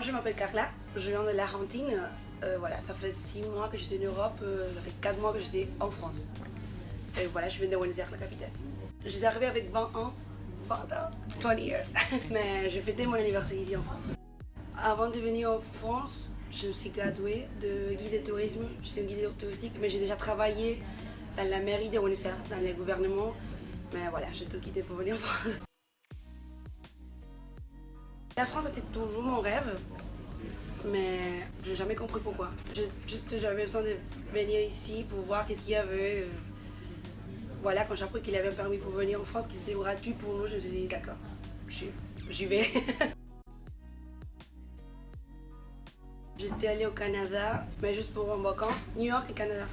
Je m'appelle Carla, je viens de l'Argentine. Voilà, ça fait 6 mois que je suis en Europe, ça fait 4 mois que je suis en France. Et voilà, je viens de Buenos Aires, la capitale. Je suis arrivée avec 20 ans, 20 ans, 20 years. Mais j'ai fêté mon anniversaire ici en France. Avant de venir en France, je me suis graduée de guide de tourisme. Je suis un guide touristique, mais j'ai déjà travaillé dans la mairie de Buenos Aires, dans le gouvernement. Mais voilà, j'ai tout quitté pour venir en France. La France était toujours mon rêve, mais j'ai jamais compris pourquoi. J'avais besoin de venir ici pour voir qu'est-ce qu'il y avait. Voilà, quand j'ai appris qu'il avait un permis pour venir en France, que c'était gratuit pour nous, je me suis dit d'accord, j'y vais. J'étais allée au Canada, mais juste pour en vacances, New York et Canada.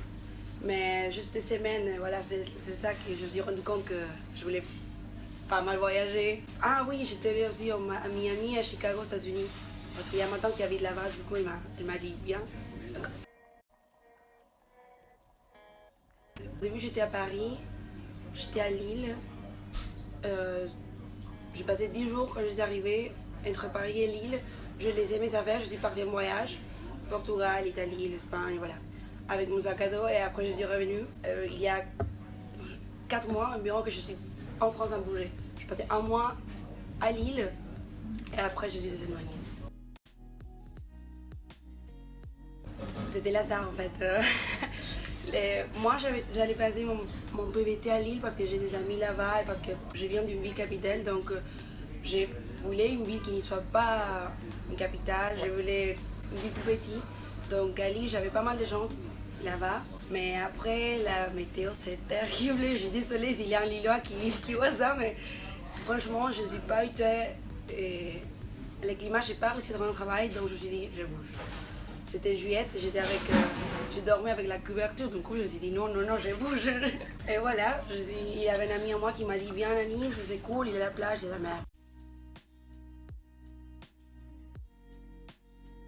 Mais juste des semaines, voilà, c'est ça que je me suis rendu compte que je voulais pas mal voyager. Ah oui, j'étais allée aussi à Miami, à Chicago, aux États-Unis. Parce qu'il y a ma tante qui habite là-bas, du coup, elle m'a dit bien. Au début, j'étais à Paris, j'étais à Lille. J'ai passé 10 jours quand je suis arrivée entre Paris et Lille. Je laissais mes affaires, je suis partie en voyage. Portugal, Italie, l'Espagne, voilà. Avec mon sac à dos et après je suis revenue. Il y a 4 mois environ que je suis en France à bouger. Je passais 1 mois à Lille et après je suis descendue à Nice. C'était Lazare en fait. Moi j'allais passer mon PVT à Lille parce que j'ai des amis là-bas et parce que je viens d'une ville capitale, donc je voulais une ville qui ne soit pas une capitale, je voulais une ville plus petite. Donc à Lille j'avais pas mal de gens là-bas, mais après la météo c'est terrible. Je suis désolée s'il y a un Lillois qui voit ça, mais franchement je ne suis pas habituée et le climat, j'ai pas réussi à trouver un travail, donc je me suis dit je bouge. C'était juillet, je dormais avec la couverture, du coup je me suis dit non, je bouge. Et voilà, il y avait un ami à moi qui m'a dit viens à Nice, c'est cool, il y a la plage, il y a la mer.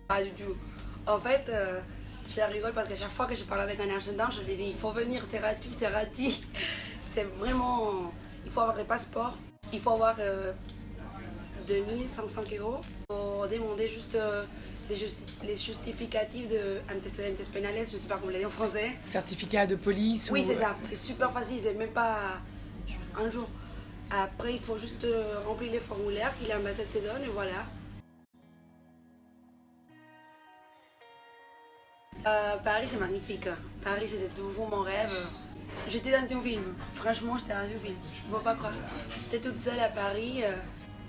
Pas du tout. En fait, je rigole parce qu'à chaque fois que je parle avec un Argentin, je lui dis il faut venir, c'est gratuit, c'est gratuit. C'est vraiment, il faut avoir le passeport, il faut avoir 2500 euros pour demander juste les justificatifs d'antécédentes pénales, je ne sais pas comment on l'a dit en français. Certificat de police Oui, ou... c'est ça, c'est super facile, c'est même pas un jour. Après, il faut juste remplir les formulaires que l'ambassade te donne et voilà. Paris, c'est magnifique. Paris, c'était toujours mon rêve. J'étais dans un film, franchement, j'étais dans un film, je ne peux pas croire. J'étais toute seule à Paris,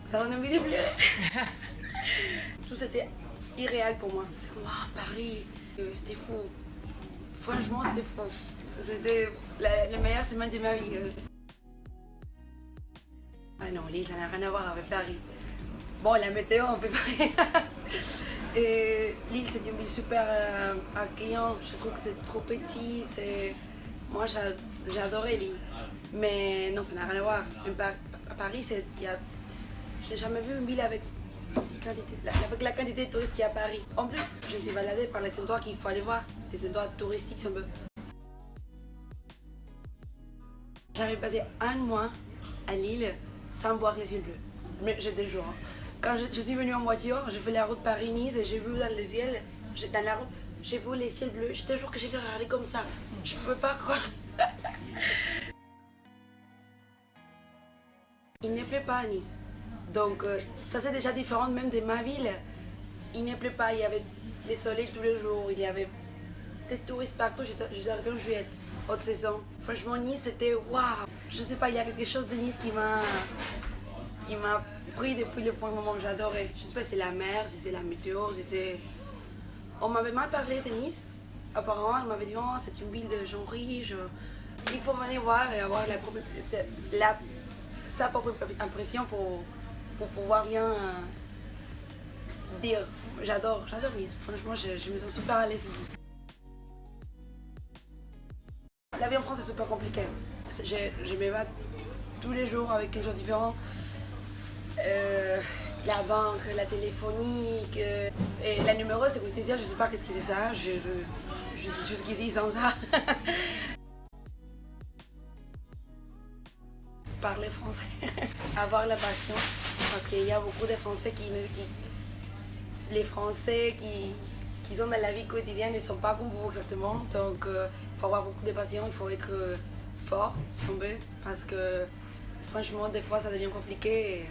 ça donne envie de pleurer. Tout c'était irréel pour moi. C'est comme, Paris, c'était fou. Franchement, c'était fou. C'était la meilleure semaine de ma vie. Ah non, Lille, ça n'a rien à voir avec Paris. Bon, la météo, on peut pas. Et Lille, c'est une ville super accueillante. Je trouve que c'est trop petit. Moi, j'ai adoré Lille. Mais non, ça n'a rien à voir. À Paris, j'ai jamais vu une ville avec la quantité de touristes qu'il y a à Paris. En plus, je me suis baladée par les endroits qu'il faut aller voir, les endroits touristiques sont beaux. J'avais passé 1 mois à Lille sans voir les yeux bleus. Mais je te jure, quand je suis venue en voiture, j'ai fait la route Paris-Nice et j'ai vu dans le ciel, dans la route, j'ai vu les ciels bleus. Je te jure que j'ai regardé comme ça. Je ne peux pas croire. Il ne pleut pas à Nice. Donc ça c'est déjà différent même de ma ville. Il ne pleut pas, il y avait des soleils tous les jours, il y avait des touristes partout. Je suis arrivée en juillet, haute saison. Franchement Nice c'était waouh. Je sais pas, il y a quelque chose de Nice qui m'a pris depuis le premier moment. J'adorais. Je sais pas si c'est la mer, si c'est la météo, si c'est... On m'avait mal parlé de Nice. Apparemment on m'avait dit oh, c'est une ville de gens riches. Il faut venir voir et avoir sa propre impression pour pouvoir bien dire. J'adore Nice, franchement je me sens super à l'aise ici. La vie en France est super compliquée. Je me bats tous les jours avec quelque chose de différent. La banque, la téléphonique, et la numéro sécurité sociale, je ne sais pas qu'est-ce que c'est ça, je suis jusqu'ici sans ça. Parler français, avoir la patience, parce qu'il y a beaucoup de Français les Français qui sont dans la vie quotidienne ne sont pas comme vous exactement. Donc il faut avoir beaucoup de patience, il faut être fort, si on veut, parce que franchement, des fois, ça devient compliqué.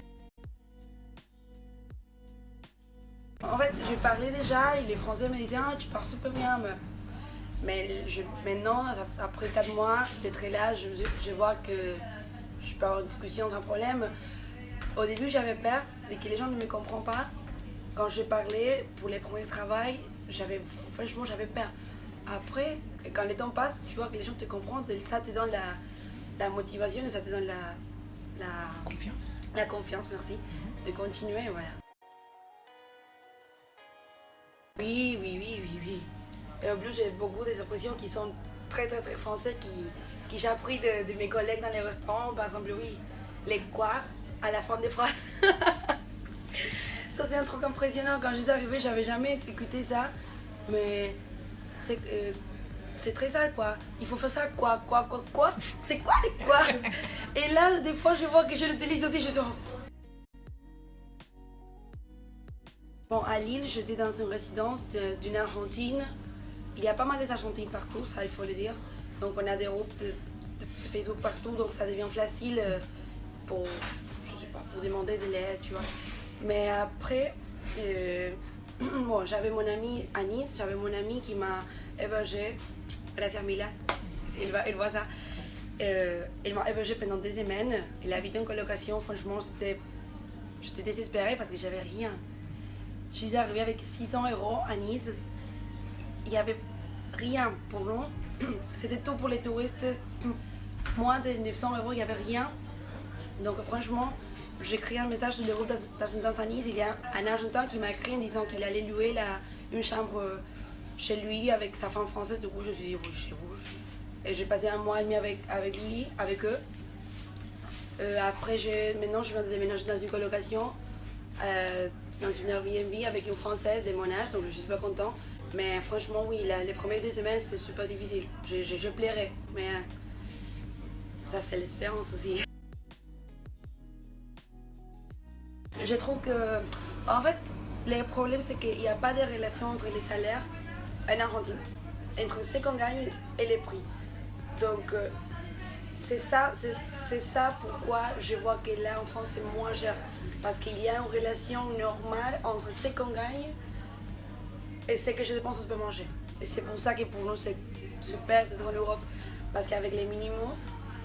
En fait, je parlais déjà et les Français me disaient ah, tu parles super bien. Mais maintenant, après 4 mois d'être là, je vois que je peux avoir une discussion sans problème. Au début, j'avais peur de que les gens ne me comprennent pas. Quand je parlais pour les premiers travaux, franchement, j'avais peur. Après, quand le temps passe, tu vois que les gens te comprennent, ça te donne la motivation et ça te donne la confiance. La confiance, merci, de continuer, voilà. Oui. Et en plus, j'ai beaucoup d'expressions qui sont très français, qui j'ai appris de mes collègues dans les restaurants. Par exemple, oui, les quoi à la fin des phrases. Ça, c'est un truc impressionnant. Quand je suis arrivée, j'avais jamais écouté ça. Mais c'est très sale, quoi. Il faut faire ça, quoi. C'est quoi les quoi? Et là, des fois, je vois que je l'utilise aussi, je suis... Bon, à Lille, j'étais dans une résidence d'une Argentine. Il y a pas mal d'Argentines partout, ça il faut le dire. Donc on a des groupes de Facebook partout, donc ça devient facile pour, je sais pas, pour demander de l'aide, tu vois. Mais après, bon, j'avais mon ami à Nice, j'avais mon ami qui m'a hébergé, gracias Mila, elle voit ça. Elle m'a hébergé pendant 2 semaines. Elle habitait en colocation, franchement, j'étais désespérée parce que j'avais rien. Je suis arrivée avec 600 € à Nice. Il n'y avait rien pour nous. C'était tout pour les touristes. Moins de 900 €, il n'y avait rien. Donc franchement, j'ai écrit un message sur le groupe d'Argentins à Nice. Il y a un Argentin qui m'a écrit en disant qu'il allait louer une chambre chez lui avec sa femme française. Du coup, je me suis dit, oui, chez vous. Et j'ai passé 1 mois et demi avec lui, avec eux. Après, maintenant, je viens de déménager dans une colocation. Dans une Airbnb avec une Française de mon âge, donc je suis super content. Mais franchement, oui, les premières 2 semaines, c'était super difficile. Je plairais, mais ça, c'est l'expérience aussi. Je trouve que, en fait, le problème, c'est qu'il n'y a pas de relation entre les salaires en Argentine, entre ce qu'on gagne et les prix. Donc, c'est ça pourquoi je vois que là, en France, c'est moins cher. Parce qu'il y a une relation normale entre ce qu'on gagne et ce que je dépense au supermarché. Et c'est pour ça que pour nous, c'est super d'être en Europe. Parce qu'avec les minimums,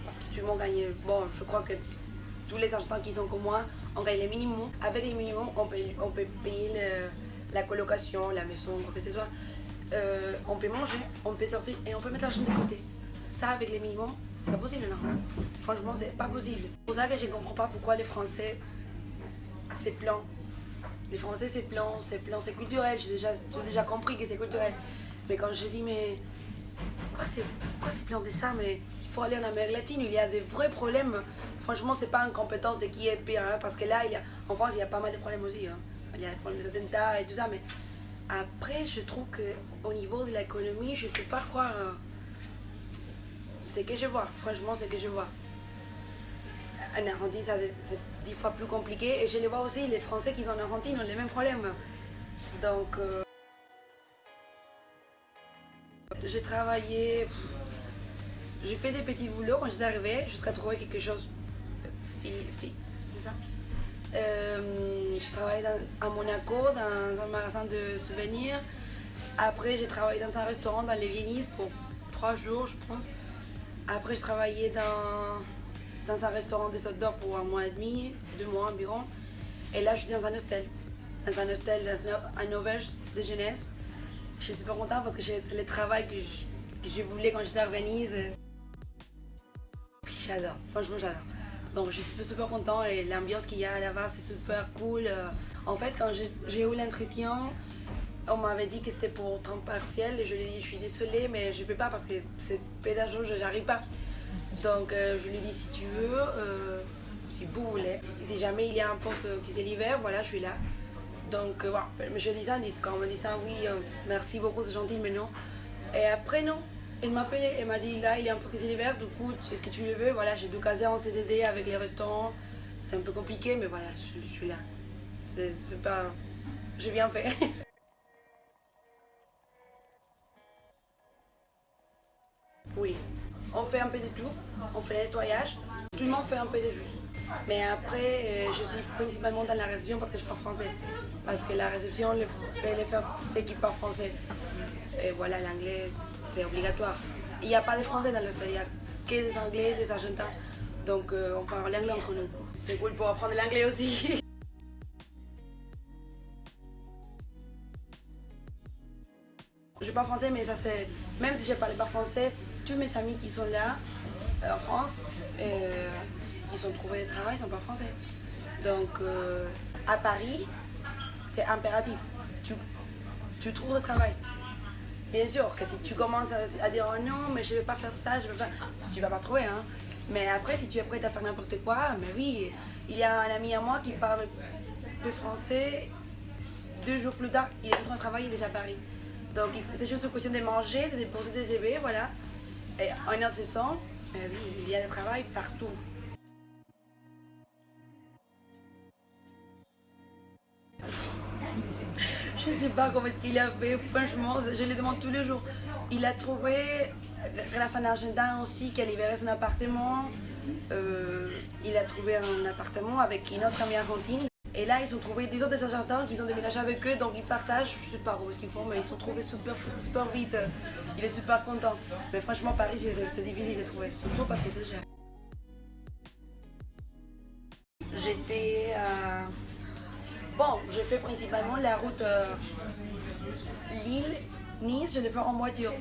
parce que tout le monde gagne, bon, je crois que tous les Argentins qui sont comme moi, on gagne les minimums. Avec les minimums, on peut payer la colocation, la maison, quoi que ce soit. On peut manger, on peut sortir et on peut mettre l'argent de côté. Ça, avec les minimums, c'est pas possible, non? Franchement, c'est pas possible. C'est pour ça que je ne comprends pas pourquoi les Français, c'est plan. Les Français, c'est plan, c'est culturel. J'ai déjà compris que c'est culturel. Mais quand je dis, mais pourquoi c'est plan de ça? Mais il faut aller en Amérique latine, il y a des vrais problèmes. Franchement, c'est pas une compétence de qui est pire, hein, parce que là, en France, il y a pas mal de problèmes aussi. Hein. Il y a des problèmes des attentats et tout ça, mais après, je trouve qu'au niveau de l'économie, je ne peux pas croire ce que je vois. Franchement, ce que je vois. En Argentine, c'est 10 fois plus compliqué. Et je le vois aussi, les Français qui sont en Argentine ont les mêmes problèmes. Donc, j'ai travaillé, j'ai fait des petits boulots quand j'étais arrivée, jusqu'à trouver quelque chose c'est ça. J'ai travaillé à Monaco, dans un magasin de souvenirs. Après, j'ai travaillé dans un restaurant dans les Viennese pour 3 jours, je pense. Après, j'ai travaillé dans un restaurant des hot dogs pour 1 mois et demi, 2 mois environ. Et là, je suis dans un hostel. Dans un auberge de jeunesse. Je suis super contente parce que c'est le travail que je voulais quand j'étais à Venise. J'adore, franchement j'adore. Donc je suis super contente et l'ambiance qu'il y a là-bas, c'est super cool. En fait, quand j'ai eu l'entretien, on m'avait dit que c'était pour temps partiel et je lui ai dit, je suis désolée, mais je ne peux pas parce que c'est pédagogique, je n'arrive pas. Donc je lui ai dit, si tu veux, si vous voulez, si jamais il y a un poste qui se libère, voilà, je suis là. Donc voilà, je dis ça, quand on me dit ça, oui, merci beaucoup, c'est gentil, mais non. Et après, non. Elle m'a appelé, elle m'a dit, là, il y a un poste qui se libère, du coup, est-ce que tu le veux? Voilà, j'ai dû caser en CDD avec les restaurants. C'était un peu compliqué, mais voilà, je suis là. C'est pas... j'ai bien fait. Oui, on fait un peu de tout, on fait le nettoyage, tout le monde fait un peu de tout. Mais après, je suis principalement dans la réception parce que je parle français. Parce que la réception, peut les faire ceux qui parlent français. Et voilà, l'anglais, c'est obligatoire. Il n'y a pas de français dans l'Australie, que des anglais, des argentins. Donc on parle l'anglais entre nous. C'est cool pour apprendre l'anglais aussi. Je parle français, mais ça c'est. Même si je ne parle pas français, tous mes amis qui sont là, en France, ils ont trouvé du travail, ils ne sont pas français. Donc à Paris, c'est impératif. Tu trouves du travail. Bien sûr que si tu commences à dire oh non, mais je ne vais pas faire ça, je vais pas. Tu ne vas pas trouver. Hein. Mais après, si tu es prête à faire n'importe quoi, mais oui, il y a un ami à moi qui parle peu français. 2 jours plus tard, il est en train de travailler déjà à Paris. Donc c'est juste une question de manger, de déposer des CV, voilà. Et en autre saison, oui, il y a du travail partout. Je ne sais pas comment est-ce qu'il a fait, franchement, je le demande tous les jours. Il a trouvé, grâce à un Argentin aussi, qui a libéré son appartement, il a trouvé un appartement avec une autre amie argentine. Et là, ils ont trouvé des autres Argentins qui ont déménagé avec eux, donc ils partagent, je ne sais pas comment ce qu'ils font, mais ils sont trouvés super, super vite. Il est super content. Mais franchement, Paris, c'est difficile de trouver, surtout parce que c'est cher. J'étais... Bon, je fais principalement la route Lille-Nice, je l'ai fait en voiture.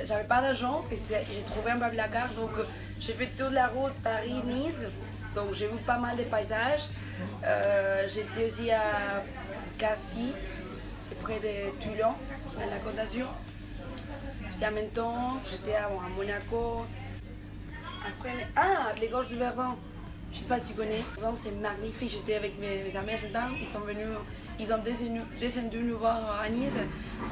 J'avais pas d'argent et j'ai trouvé un blablacar, donc j'ai fait toute la route Paris-Nice. Donc j'ai vu pas mal de paysages. J'étais aussi à Cassis, c'est près de Toulon, dans la Côte d'Azur. J'étais à Menton, j'étais à Monaco. Après, les gorges du Verdun. Je sais pas si tu connais. C'est magnifique. J'étais avec mes amis argentins. Ils sont venus, ils ont descendu nous voir à Nice.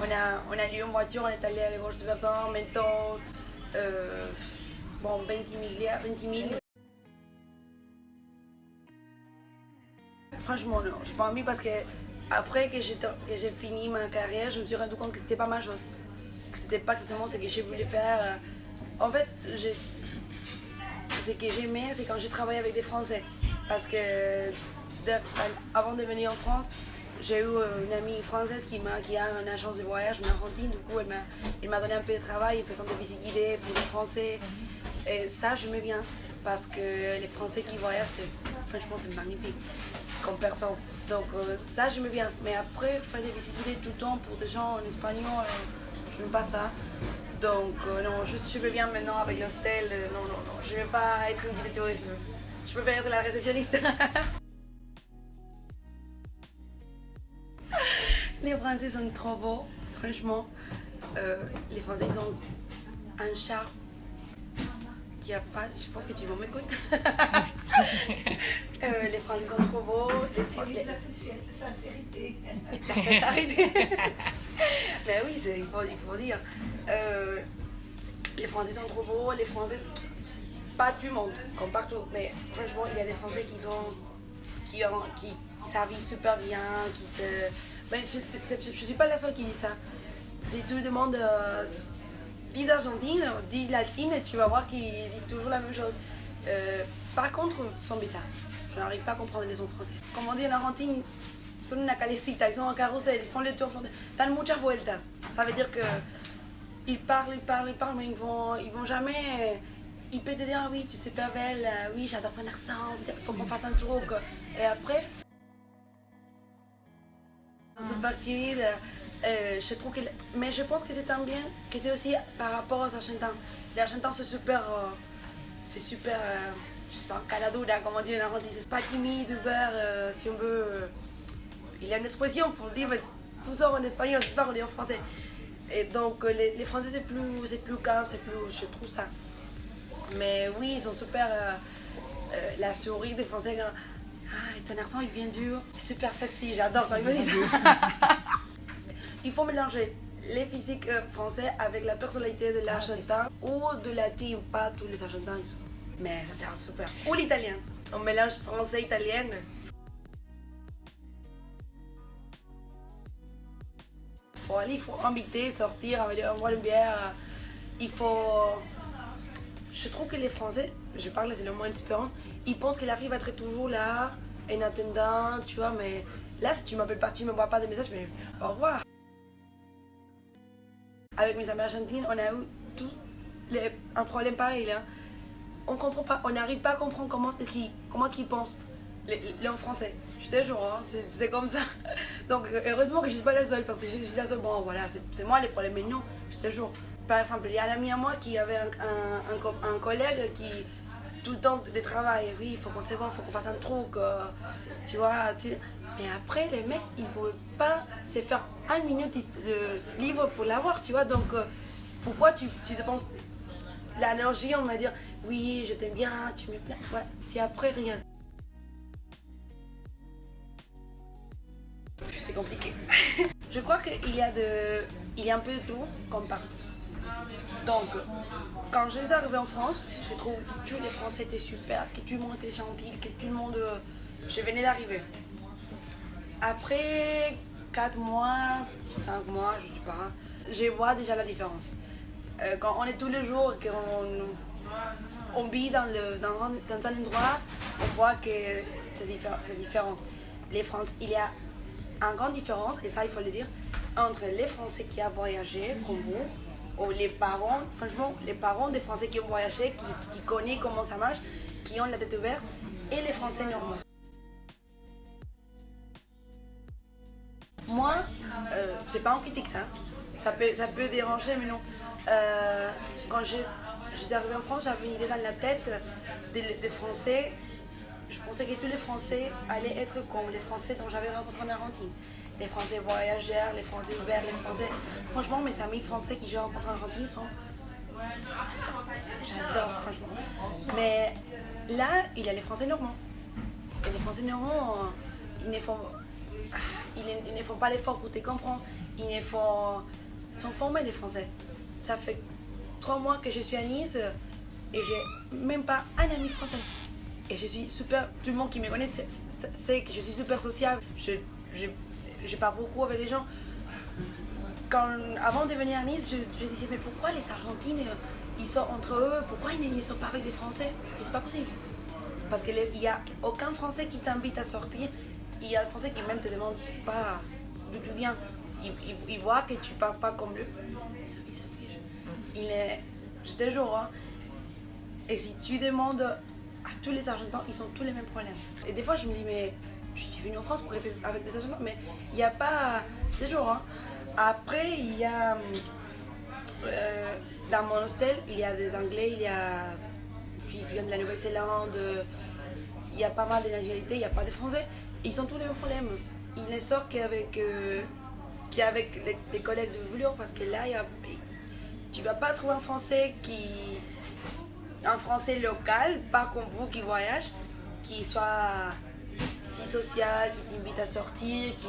On a loué une voiture, on est allé à la gorge du Verdun, Menton, bon, 20 000. Franchement, non, je n'ai pas envie parce que après que j'ai fini ma carrière, je me suis rendu compte que c'était pas ma chose. Que c'était pas exactement ce que je voulais faire. En fait, ce que j'aimais, c'est quand je travaillais avec des Français. Parce que avant de venir en France, j'ai eu une amie française qui a une agence de voyage en Argentine. Du coup, elle m'a donné un peu de travail, faisant des visites guidées pour les Français. Et ça, j'aimais bien. Parce que les Français qui voyagent, franchement, c'est magnifique. Comme personne. Donc ça, j'aimais bien. Mais après, faire des visites guidées tout le temps pour des gens en espagnol, je n'aime pas ça. Donc non, je vais bien maintenant avec l'hostel. Non, je ne vais pas être une guide de tourisme. Je peux faire de la réceptionniste. Les Français sont trop beaux, franchement. Les Français, ils ont un charme qui a pas... Je pense que tu vas m'écouter. Les Français sont trop beaux. La sincérité. La sincérité. Mais oui, il faut dire. Les Français sont trop beaux, les Français, pas tout le monde, comme partout, mais franchement, il y a des Français qui savent super bien, Mais je suis pas la seule qui dit ça. Si tu demandes 10 Argentines, 10 Latines, tu vas voir qu'ils disent toujours la même chose. Par contre, ils sont bizarres. Je n'arrive pas à comprendre les sons français. Comme on dit en Argentine, sont una calecita, ils sont en carrousel, ils font le tour, dan muchas vueltas. Ça veut dire que ils parlent, mais ils vont jamais. Ils peuvent te dire ah oui, tu sais pas belle, oui, j'adore ton accent, il faut qu'on fasse un truc. Et après, super timide. Je trouve que, mais je pense que c'est tant bien que c'est aussi par rapport aux Argentins. Les Argentins, c'est super, je sais pas, caladura, comme on dit en Argentine. C'est pas timide, ouvert, si on veut. Il y a une expression pour dire tout ça en espagnol, je sais pas qu'on dit en français. Et donc les Français c'est plus calme, je trouve ça. Mais oui, ils sont super. La souris des Français, ton accent il vient dur, c'est super sexy, j'adore quand ils me disent ça. Il faut mélanger les physiques français avec la personnalité de l'Argentin ou de la team, pas tous les Argentins ils sont. Mais ça sert super. Ou l'italien, on mélange français-italien. aller, il faut inviter, sortir, boire une bière. Il faut... Je trouve que les Français, je parle, c'est le moins différent, ils pensent que la fille va être toujours là, en attendant, tu vois, mais là, si tu m'appelles pas, tu me vois pas des messages, mais au revoir. Avec mes amis argentines, on a eu tous un problème pareil, là. On comprend pas, on n'arrive pas à comprendre comment est-ce qu'ils pensent, les en français. Je te jure, hein, c'est comme ça. Donc, heureusement que je suis pas la seule, parce que je suis la seule, bon, voilà, c'est moi les problèmes, mais non, je te jure. Par exemple, il y a un ami à moi qui avait un collègue qui, tout le temps de travail, oui, il faut qu'on se voit, il faut qu'on fasse un truc, tu vois. Mais après, les mecs, ils ne pouvaient pas se faire 1 minute de libre pour l'avoir, tu vois. Donc, pourquoi tu dépenses l'énergie en me dire, oui, je t'aime bien, tu me plais, voilà, c'est après rien. C'est compliqué. Je crois qu'il y a un peu de tout, comme partout. Donc, quand je suis arrivée en France, je trouve que tous les Français étaient super, que tout le monde était gentil, que tout le monde... Je venais d'arriver. Après 4 mois, 5 mois, je sais pas, je vois déjà la différence. Quand on est tous les jours, qu'on vit dans un endroit, on voit que c'est différent. Les Français, il y a une grande différence, et ça il faut le dire, entre les Français qui ont voyagé comme vous, ou les parents, franchement, les parents des Français qui ont voyagé, qui connaissent comment ça marche, qui ont la tête ouverte, et les Français normaux. Moi, c'est pas en critique ça peut déranger, mais non. Quand je suis arrivée en France, j'avais une idée dans la tête des Français. Je pensais que tous les Français allaient être comme les Français dont j'avais rencontré en Argentine. Les Français voyageurs, les Français ouverts, les Français... Franchement, mes amis français que j'ai rencontrés en Argentine sont... J'adore, franchement. Mais là, il y a les Français normands. Et les Français normands, ils ne font pas l'effort pour te comprendre. Ils sont formés, les Français. Ça fait 3 mois que je suis à Nice et j'ai même pas un ami français. Et je suis super... Tout le monde qui me connaît sait que je suis super sociable. Je parle beaucoup avec les gens. Avant de venir à Nice, je disais, mais pourquoi les Argentines, ils sont entre eux, pourquoi ils ne sont pas avec des Français? Parce que c'est pas possible. Parce qu'il n'y a aucun Français qui t'invite à sortir. Il y a des Français qui même te demandent pas d'où tu viens. Ils voient que tu parles pas comme eux. Ils s'affichent. Je te jure, hein. Et si tu demandes à tous les Argentins, ils ont tous les mêmes problèmes. Et des fois, je me dis, mais je suis venue en France pour être avec des Argentins, mais il n'y a pas... Je te jure, hein. Après, il y a... dans mon hostel, il y a des Anglais, il y a des filles qui viennent de la Nouvelle-Zélande, il y a pas mal de nationalités, il n'y a pas de Français. Ils ont tous les mêmes problèmes. Ils ne sortent qu'avec les collègues de velours, parce que là, tu ne vas pas trouver un Français local, pas comme vous qui voyage, qui soit si social, qui t'invite à sortir, qui...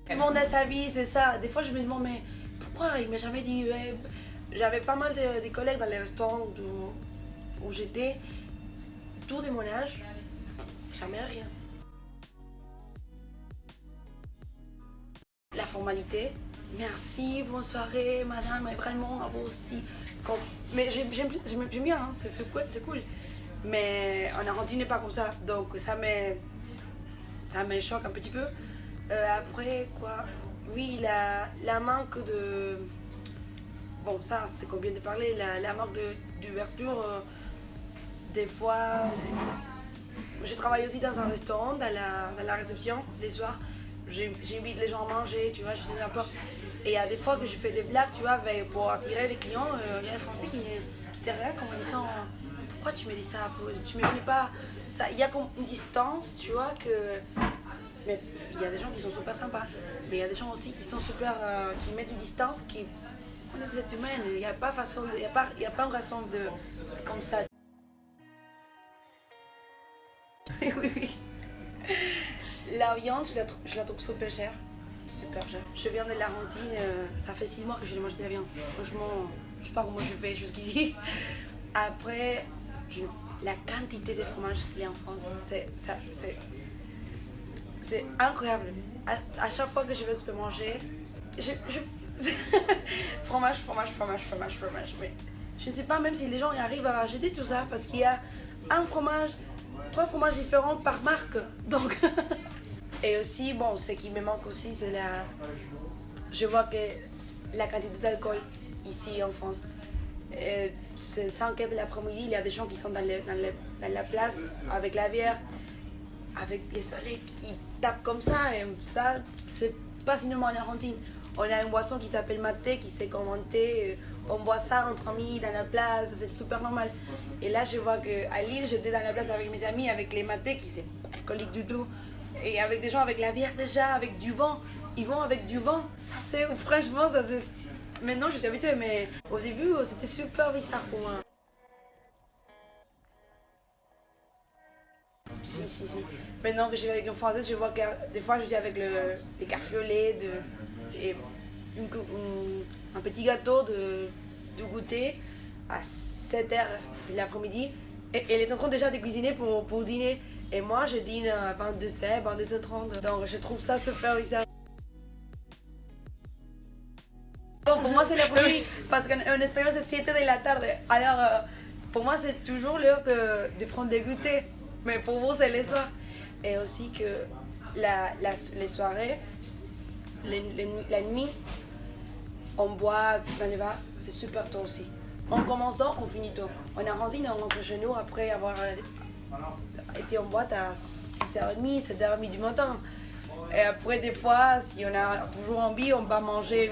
Tout le monde a sa vie, c'est ça. Des fois, je me demande, mais pourquoi il m'a jamais dit... Ouais. J'avais pas mal de collègues dans les restaurants où j'étais, tout de mon âge, jamais rien. La formalité, merci, bonne soirée, madame, et vraiment, à vous aussi. Mais j'aime bien, hein, c'est cool. Mais en Argentine, n'est pas comme ça, donc ça me choque un petit peu. Après, quoi, oui, la manque de... Bon, ça, c'est qu'on vient de parler, la manque d'ouverture, des fois... Je travaille aussi dans un restaurant, dans la réception, les soirs. J'invite les gens à manger, tu vois, je suis à la porte. Et il y a des fois que je fais des blagues, tu vois, pour attirer les clients. Il y a des Français qui te regardent comme en disant « Pourquoi tu me dis ça? Tu me connais pas ?» Il y a comme une distance, tu vois, que... Mais il y a des gens qui sont super sympas. Mais il y a des gens aussi qui sont super... qui mettent une distance qui... On est des êtres humains, il n'y a pas façon, il y a pas une raison de... comme ça. Oui. La viande, je la trouve super chère. Super chère. Je viens de l'Argentine, ça fait 6 mois que je n'ai mangé de la viande. Franchement, je sais pas comment je fais jusqu'ici. Après, la quantité de fromage qu'il y a en France, c'est incroyable. À chaque fois que je veux supermarché, fromage, fromage, fromage, fromage, fromage. Mais je ne sais pas même si les gens y arrivent à acheter tout ça parce qu'il y a un fromage, 3 fromages différents par marque. Donc et aussi, bon, ce qui me manque aussi, c'est la... Je vois que la quantité d'alcool ici en France, c'est 5 heures de l'après-midi, il y a des gens qui sont dans la place avec la bière, avec les soleils qui tapent comme ça, et ça, c'est pas sinon en Argentine. On a une boisson qui s'appelle maté, qui s'est commentée, on boit ça entre amis dans la place, c'est super normal. Et là, je vois qu'à Lille, j'étais dans la place avec mes amis, avec les matés, qui c'est pas alcoolique du tout, et avec des gens avec la bière déjà, avec du vent. Ils vont avec du vent, ça c'est, franchement, ça c'est... Maintenant, je suis habituée, mais au début, c'était super bizarre pour moi. Si. Maintenant que je vais avec une Française, je vois que des fois, je suis avec les cafiolets et un petit gâteau de goûter à 7h de l'après-midi. Et elle est en train déjà de cuisiner pour dîner. Et moi, je dîne à 22h, 22h30. Donc, je trouve ça super bizarre. Bon, pour moi, c'est l'après-midi, parce qu'en espagnol, c'est 7 de la tarde. Alors, pour moi, c'est toujours l'heure de prendre des goûters. Mais pour vous, c'est les soirs. Et aussi que les soirées, la nuit, on boit dans les bars, c'est super tôt aussi. On commence tôt, on finit tôt. En Argentine, on rentre chez nous après avoir été en boîte à 6h30, 7h30 du matin. Et après, des fois, si on a toujours envie, on va manger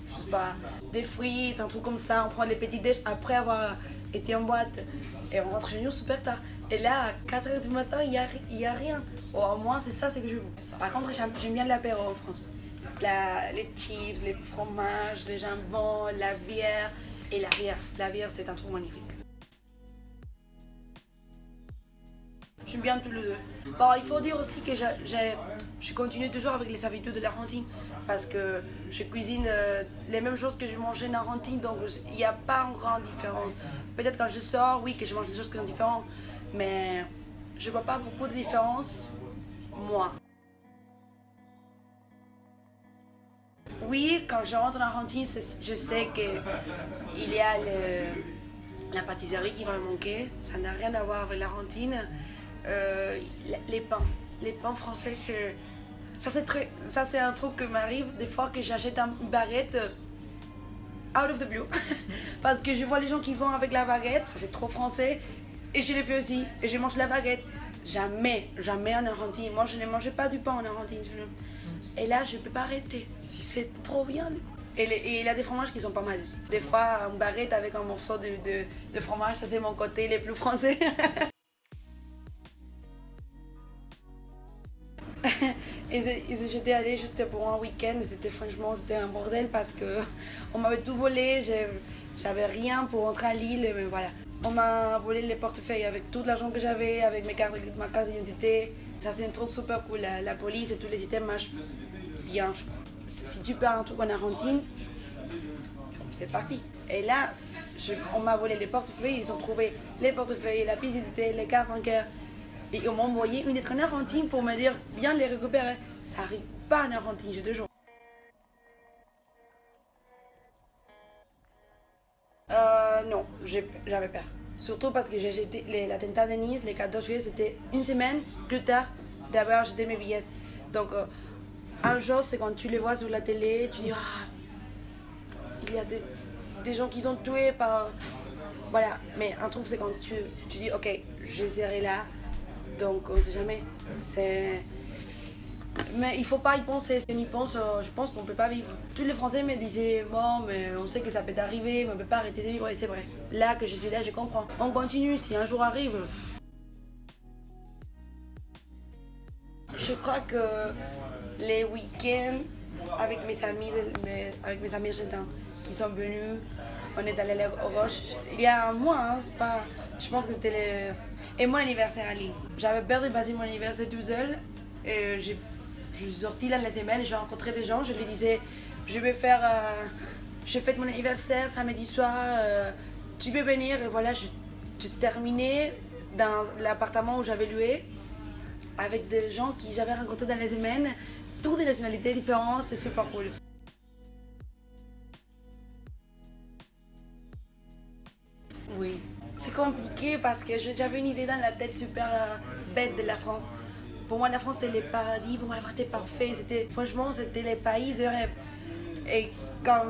je sais pas, des frites, un truc comme ça. On prend les petits déj après avoir été en boîte. Et on rentre chez nous super tard. Et là, à 4h du matin, il y a rien. Ou au moins, c'est ça, c'est que je veux. Par contre, j'aime bien l'apéro en France. Les chips, les fromages, les jambons, la bière. Et la bière. La bière, c'est un truc magnifique. J'aime bien tous les deux. Bon, il faut dire aussi que je continue toujours avec les habitudes de l'Argentine parce que je cuisine les mêmes choses que je mangeais en Argentine, donc il n'y a pas une grande différence. Peut-être quand je sors, oui, que je mange des choses qui sont différentes, mais je ne vois pas beaucoup de différence, moi. Oui, quand je rentre en Argentine, je sais qu'il y a la pâtisserie qui va me manquer. Ça n'a rien à voir avec l'Argentine. Les pains français, ça c'est un truc qui m'arrive des fois que j'achète une baguette out of the blue parce que je vois les gens qui vont avec la baguette, ça c'est trop français et je le fais aussi et je mange la baguette. Jamais en Argentine, moi je ne mangeais pas du pain en Argentine et là je peux pas arrêter, c'est trop bien. Et il y a des fromages qui sont pas mal. Des fois une baguette avec un morceau de fromage, ça c'est mon côté le plus français. Et j'étais allée juste pour un week-end et franchement c'était un bordel parce que on m'avait tout volé, j'avais rien pour rentrer à Lille, mais voilà. On m'a volé les portefeuilles avec tout l'argent que j'avais, avec ma carte d'identité. Ça c'est un truc super cool, la police et tous les systèmes marchent bien, je crois. Si tu perds un truc en Argentine, c'est parti. Et là, on m'a volé les portefeuilles, ils ont trouvé les portefeuilles, la pièce d'identité, les cartes bancaires. Et ils m'ont envoyé une lettre en Argentine pour me dire bien les récupérer. Ça arrive pas en Argentine, je te jure. Non, j'avais peur. Surtout parce que j'ai jeté l'attentat de Nice, le 14 juillet, c'était une semaine plus tard d'avoir jeté mes billets. Donc, un jour, c'est quand tu les vois sur la télé, tu dis il y a des gens qui sont tués par. Voilà, mais un truc, c'est quand tu dis ok, je serai là. Donc on ne sait jamais. Mais il ne faut pas y penser. Si on y pense, je pense qu'on ne peut pas vivre. Tous les Français me disaient bon, mais on sait que ça peut arriver, mais on ne peut pas arrêter de vivre. Et c'est vrai. Là que je suis là, je comprends. On continue. Si un jour arrive. Je crois que les week-ends avec mes amis argentins qui sont venus, on est allé au gauche. Il y a un mois, hein, c'est pas. Je pense que c'était Et mon anniversaire à Lille. J'avais peur de passer mon anniversaire tout seul. Et je suis sortie là la semaine, j'ai rencontré des gens, je leur disais, je fête mon anniversaire samedi soir, tu peux venir. Et voilà, j'ai terminé dans l'appartement où j'avais loué avec des gens qui j'avais rencontrés dans les semaines, toutes des nationalités différentes, c'était super cool. Oui, c'est compliqué parce que j'avais une idée dans la tête super bête de la France. Pour moi, la France c'était le paradis, pour moi, la France c'était parfait, franchement, c'était le pays de rêve. Et quand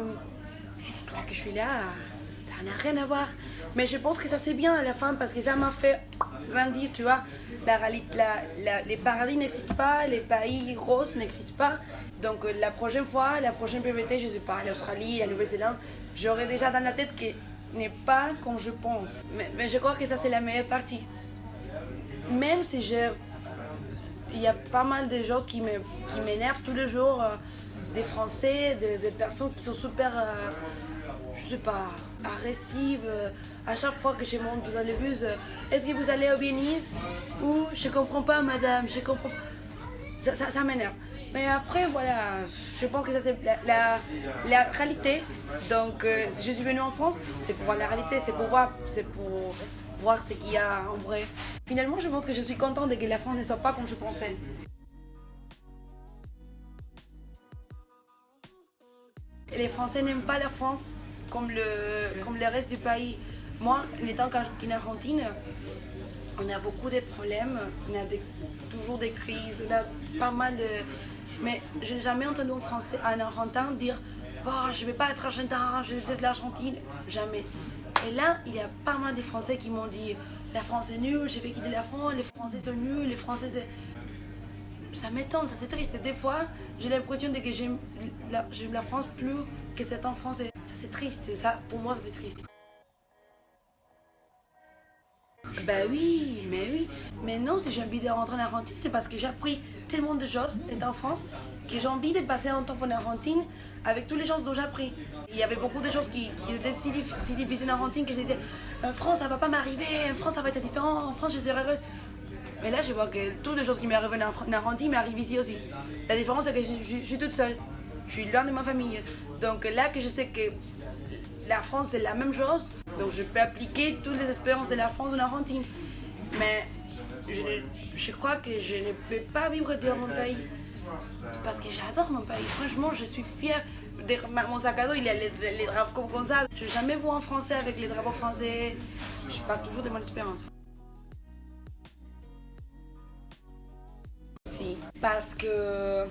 je suis là, ça n'a rien à voir. Mais je pense que ça c'est bien à la fin parce que ça m'a fait grandir, tu vois. Les paradis n'existent pas, les pays roses n'existent pas. Donc la prochaine fois, la prochaine PVT, je sais pas, l'Australie, la Nouvelle-Zélande, j'aurai déjà dans la tête que n'est pas comme je pense. Mais je crois que ça c'est la meilleure partie. Même si il y a pas mal de choses qui m'énervent tous les jours, des Français, des personnes qui sont super, je sais pas, agressives. À chaque fois que je monte dans le bus, est-ce que vous allez au Bénis? Ou je comprends pas madame, je comprends pas. Ça m'énerve. Mais après, voilà, je pense que ça c'est la réalité. Donc, si je suis venue en France, c'est pour voir la réalité, c'est pour voir ce qu'il y a en vrai. Finalement, je pense que je suis contente de que la France ne soit pas comme je pensais. Les Français n'aiment pas la France comme le reste du pays. Moi, en étant qu'en Argentine, on a beaucoup de problèmes, on a toujours des crises, on a pas mal de... Mais je n'ai jamais entendu un Argentin dire « Oh, je ne vais pas être argentin, je déteste l'Argentine ». Jamais. Et là, il y a pas mal de Français qui m'ont dit « La France est nulle, je vais quitter la France, les Français sont nuls, les Français c'est... » Ça m'étonne, ça c'est triste. Des fois, j'ai l'impression que j'aime la France plus que certains Français. Ça c'est triste, ça, pour moi ça c'est triste. Ben oui, mais oui. Mais non, si j'ai envie de rentrer en Argentine, c'est parce que j'ai appris tellement de choses étant en France que j'ai envie de passer un temps en Argentine avec toutes les choses dont j'ai appris. Il y avait beaucoup de choses qui étaient si difficiles en Argentine que je disais en France ça va pas m'arriver, en France ça va être différent, en France je serai heureuse. Mais là je vois que toutes les choses qui m'arrivent en Argentine m'arrivent ici aussi. La différence c'est que je suis toute seule, je suis loin de ma famille. Donc là que je sais que la France c'est la même chose, donc je peux appliquer toutes les expériences de la France en Argentine. Mais je crois que je ne peux pas vivre dans mon pays. Parce que j'adore mon pays, franchement je suis fière. Mon sac à dos il y a les drapeaux comme ça. Je n'ai jamais vu en français avec les drapeaux français. Je parle toujours de mon expérience. Si, parce que...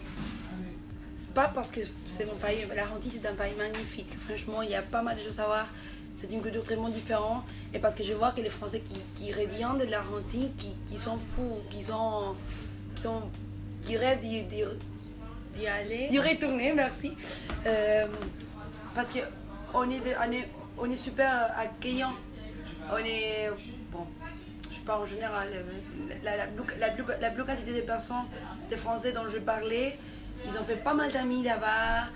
Pas parce que c'est mon pays, l'Argentine c'est un pays magnifique. Franchement, il y a pas mal de choses à voir. C'est une culture très différente. Et parce que je vois que les Français qui reviennent de l'Argentine, qui sont fous, qui rêvent d'y aller, d'y retourner, merci. Parce qu'on est super accueillants. On est... Bon, je parle en général. La plus quantité de personnes, des Français dont je parlais, ils ont fait pas mal d'amis là-bas,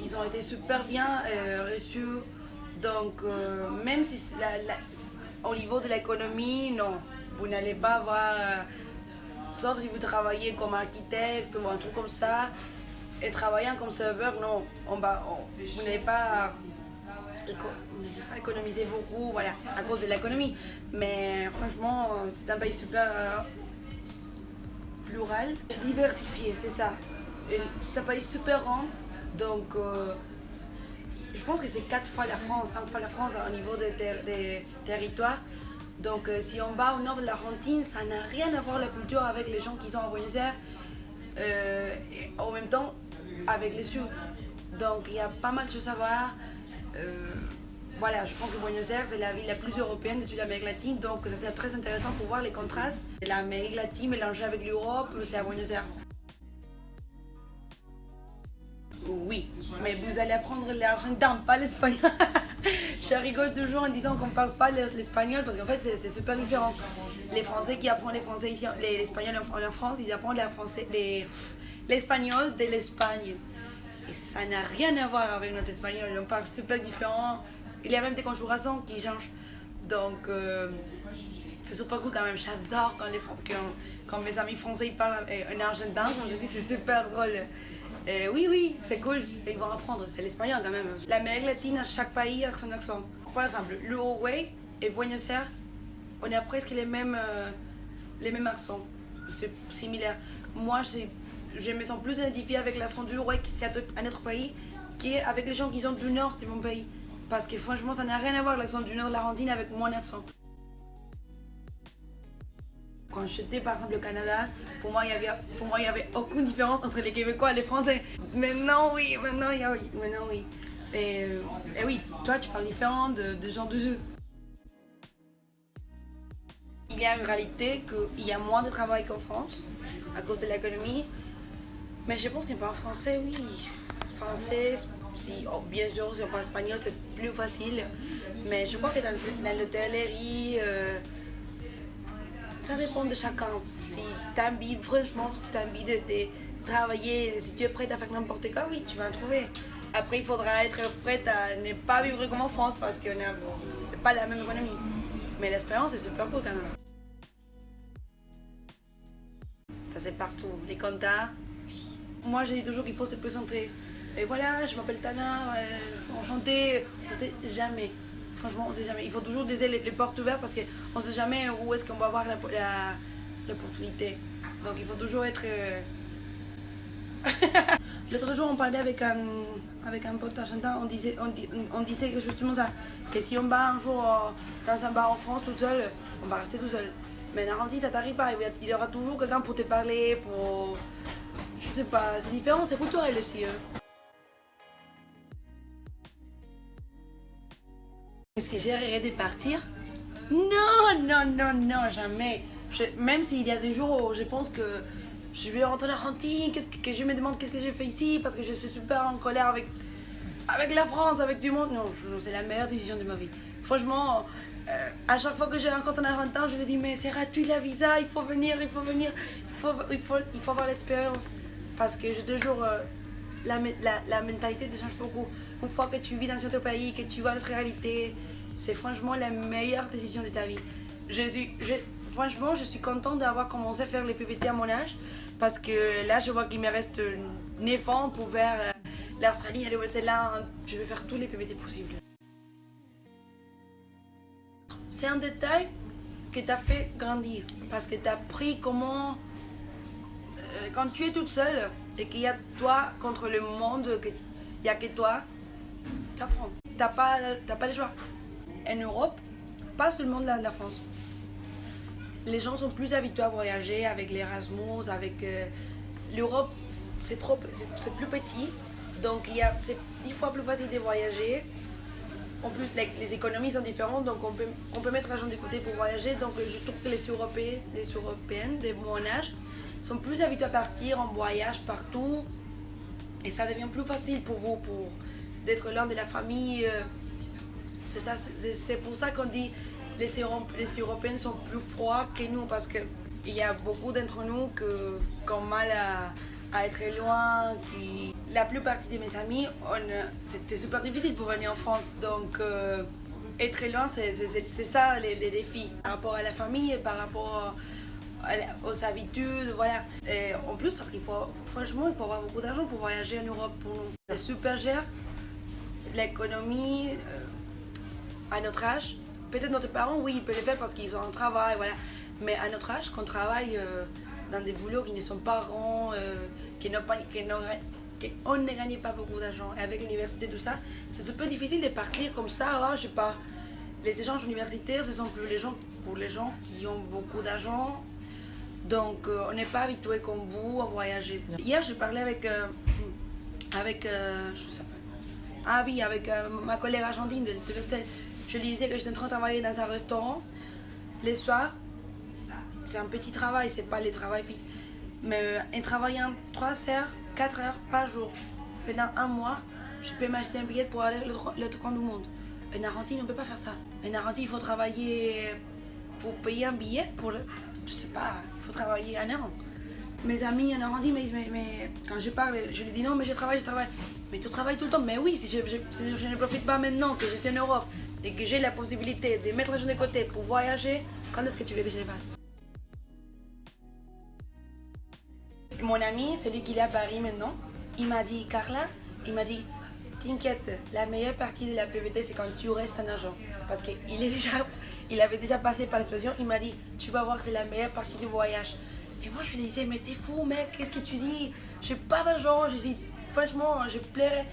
ils ont été super bien reçus. Donc, même si au niveau de l'économie, non, vous n'allez pas avoir, sauf si vous travaillez comme architecte ou un truc comme ça, et travaillant comme serveur, non, vous n'allez pas économiser beaucoup, voilà, à cause de l'économie. Mais franchement, c'est un pays super plural, diversifié, c'est ça. C'est un pays super grand, donc je pense que c'est 4 fois la France, 5 fois la France au niveau des territoires. Donc si on va au nord de l'Argentine, ça n'a rien à voir la culture avec les gens qui sont à Buenos Aires, et en même temps avec les sud. Donc il y a pas mal de choses à voir. Voilà, je pense que Buenos Aires c'est la ville la plus européenne de toute l'Amérique latine, donc ça c'est très intéressant pour voir les contrastes. L'Amérique latine mélangée avec l'Europe, c'est à Buenos Aires. Oui, mais vous allez apprendre l'argentin, pas l'espagnol. Je rigole toujours en disant qu'on ne parle pas l'espagnol parce qu'en fait c'est super différent. Les Français qui apprennent les Français ici, l'espagnol en France, ils apprennent l'espagnol de l'Espagne. Et ça n'a rien à voir avec notre espagnol, on parle super différent. Il y a même des conjugations qui changent. Donc c'est super cool quand même, j'adore quand mes amis français ils parlent en argentin, comme je dis c'est super drôle. Oui, c'est cool, ils vont apprendre, c'est l'espagnol quand même. L'Amérique latine, chaque pays a son accent. Par exemple, l'Uruguay et Buenos Aires on a presque les mêmes accents. C'est similaire. Moi, je me sens plus identifiée avec l'accent du Uruguay, qui c'est un autre pays, qu'avec les gens qui sont du nord de mon pays. Parce que franchement, ça n'a rien à voir l'accent du nord de l'Argentine avec mon accent. Quand j'étais par exemple au Canada, pour moi, il y avait aucune différence entre les Québécois et les Français. Maintenant, oui, maintenant, oui. Et oui, toi, tu parles différent de gens du Sud. Il y a une réalité qu'il y a moins de travail qu'en France, à cause de l'économie. Mais je pense qu'en parle français, oui. Français, si, oh, bien sûr, si on parle espagnol, c'est plus facile. Mais je crois que dans l'hôtellerie, ça dépend de chacun. Si tu as envie, franchement, si tu as envie de travailler, si tu es prête à faire n'importe quoi, oui, tu vas en trouver. Après, il faudra être prête à ne pas vivre comme en France parce que c'est pas la même économie. Mais l'expérience est super cool quand même. Ça c'est partout. Les comptas, moi je dis toujours qu'il faut se présenter. Et voilà, je m'appelle Tana, enchantée. On sait jamais. Franchement, on sait jamais. Il faut toujours laisser les portes ouvertes parce qu'on ne sait jamais où est-ce qu'on va avoir l'opportunité. Donc il faut toujours être... L'autre jour, on parlait avec un pote argentin, on disait que justement ça, que si on va un jour dans un bar en France tout seul, on va rester tout seul. Mais en Argentine, ça t'arrive pas, il y aura toujours quelqu'un pour te parler, pour... Je sais pas, c'est différent, c'est culturel aussi. Est-ce que j'ai arrêté de partir? Non, jamais. Même s'il y a des jours où je pense que je vais rentrer en Argentine, que je me demande qu'est-ce que j'ai fait ici, parce que je suis super en colère avec la France, avec du monde. Non, c'est la meilleure décision de ma vie. Franchement, à chaque fois que j'ai rencontré un Argentin, je lui dis mais c'est gratuit la visa, il faut venir, il faut avoir l'expérience. Parce que j'ai toujours la mentalité change beaucoup. Une fois que tu vis dans un autre pays, que tu vois notre réalité, c'est franchement la meilleure décision de ta vie. Franchement, je suis contente d'avoir commencé à faire les PVT à mon âge parce que là, je vois qu'il me reste 9 ans pour faire l'Australie, la Nouvelle-Zélande. Je vais faire tous les PVT possibles. C'est un détail que t'as fait grandir parce que t'as appris comment, quand tu es toute seule et qu'il y a toi contre le monde, qu'il n'y a que toi, tu apprends. T'as pas le choix. En Europe, pas seulement la France. Les gens sont plus habitués à voyager avec l'Erasmus, avec l'Europe, c'est plus petit, donc c'est 10 fois plus facile de voyager. En plus, les économies sont différentes, donc on peut mettre l'argent de côté pour voyager. Donc je trouve que les Européennes de mon âge sont plus habitués à partir en voyage partout, et ça devient plus facile pour vous, d'être l'un de la famille. C'est pour ça qu'on dit les Européens sont plus froids que nous parce qu'il y a beaucoup d'entre nous qui ont mal à être loin. La plupart de mes amis, c'était super difficile pour venir en France. Donc être loin, c'est ça les défis. Par rapport à la famille, par rapport aux habitudes, voilà. Et en plus, parce franchement, il faut avoir beaucoup d'argent pour voyager en Europe pour nous. C'est super cher. L'économie, à notre âge, peut-être notre parents, oui, ils peuvent le faire parce qu'ils ont un travail, voilà. Mais à notre âge, qu'on travaille dans des boulots qui ne sont pas ronds, qu'on ne gagne pas beaucoup d'argent. Et avec l'université, tout ça, c'est super difficile de partir comme ça. Je sais pas. Les échanges universitaires, ce sont plus pour les gens qui ont beaucoup d'argent. Donc, on n'est pas habitué comme vous à voyager. Hier, je parlais avec je sais pas. Ah oui, avec ma collègue argentine de l'hostel. Je lui disais que j'étais en train de travailler dans un restaurant les soirs. C'est un petit travail, c'est pas le travail fixe. Mais en travaillant 3 heures, 4 heures par jour, pendant un mois, je peux m'acheter un billet pour aller à l'autre coin du monde. En Argentine, on ne peut pas faire ça. En Argentine, il faut travailler pour payer un billet je sais pas, il faut travailler 1 an. Mes amis en Argentine me disent, mais quand je parle, je lui dis non, mais je travaille. Mais tu travailles tout le temps. Mais oui, si je ne profite pas maintenant que je suis en Europe et que j'ai la possibilité de mettre l'argent de côté pour voyager, quand est-ce que tu veux que je le fasse? Mon ami, celui qui est à Paris maintenant, il m'a dit, Carla, t'inquiète, la meilleure partie de la PVT, c'est quand tu restes en argent. Parce qu'il est déjà il avait déjà passé par l'explosion. Il m'a dit, tu vas voir, c'est la meilleure partie du voyage. Et moi, je lui disais, mais t'es fou, mec, qu'est-ce que tu dis? J'ai pas d'argent. Je dis, franchement, je plairais.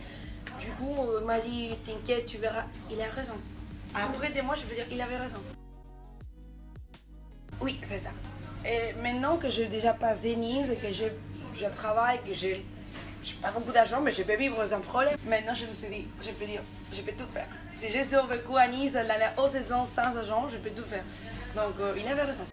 Du coup, il m'a dit, t'inquiète, tu verras. Il a raison. Après des mois, je veux dire, il avait raison. Oui, c'est ça. Et maintenant que j'ai déjà passé Nice et que je travaille, que j'ai pas beaucoup d'argent, mais je peux vivre sans problème. Maintenant, je me suis dit, je peux dire, je peux tout faire. Si j'ai survécu à Nice, la haute saison sans argent, je peux tout faire. Donc, il avait raison.